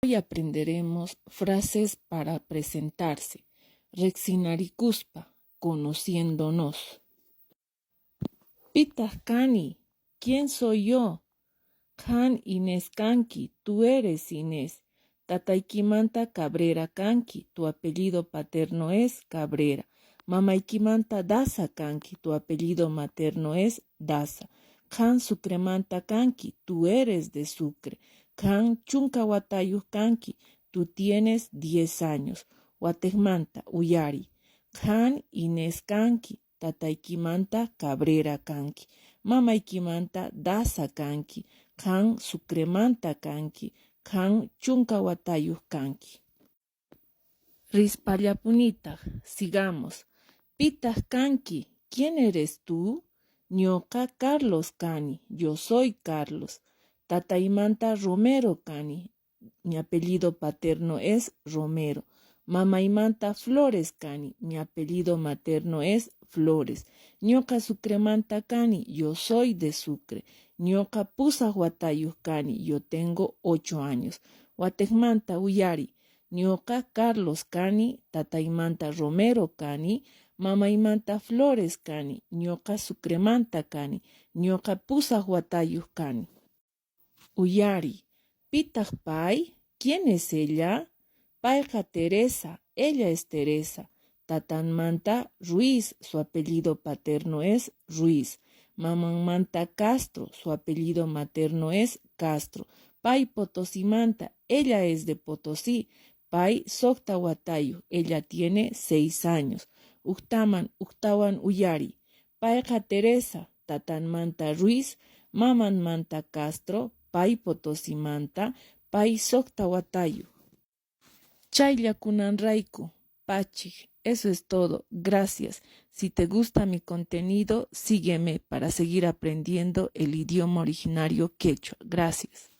Hoy aprenderemos frases para presentarse. Rexinarikuspa, conociéndonos. Pitas Kani, ¿quién soy yo? Kan Inés Kanki, tú eres Inés. Tataikimanta Cabrera Kanki, tu apellido paterno es Cabrera. Mamaikimanta Daza Kanki, tu apellido materno es Daza. Kan Sucremanta Kanki, tú eres de Sucre. Kan Chunkawatayus Kanki, tú tienes 10 años. Watejmanta Uyari. Kan Inés Kanki, Tataikimanta Cabrera Kanki. Mamaikimanta Daza Kanki. Kan Sucremanta Kanki. Kan Chunkawatayus Kanki. Rispallapunita, sigamos. Pitas Kanki, ¿quién eres tú? Ñoka Carlos Kani, yo soy Carlos. Tataimanta Romero Kani, mi apellido paterno es Romero. Mamaimanta Flores Kani, mi apellido materno es Flores. Ñoka Sucremanta Kani, yo soy de Sucre. Ñoka Pusa Huatayus Kani, yo tengo 8 años. Huatejmanta Uyari, Ñoka Carlos Kani, Tataimanta Romero Kani, Mamaimanta Flores Kani, Ñoka Sucremanta Kani, Ñoka Pusa Huatayus Kani. Uyari, Pitaj Pai, ¿quién es ella? Paija Teresa, ella es Teresa. Tatanmanta Ruiz, su apellido paterno es Ruiz. Mamanmanta Castro, su apellido materno es Castro. Pai Potosimanta, ella es de Potosí. Pai Soctahuatayu, ella tiene 6 años. Uktaman Uyari, Paija Teresa, Tatanmanta Ruiz, Mamanmanta Castro, Pai Potosimanta, Pai Soctahuatayu. Chayllakunanrayku, Pachik. Eso es todo. Gracias. Si te gusta mi contenido, sígueme para seguir aprendiendo el idioma originario quechua. Gracias.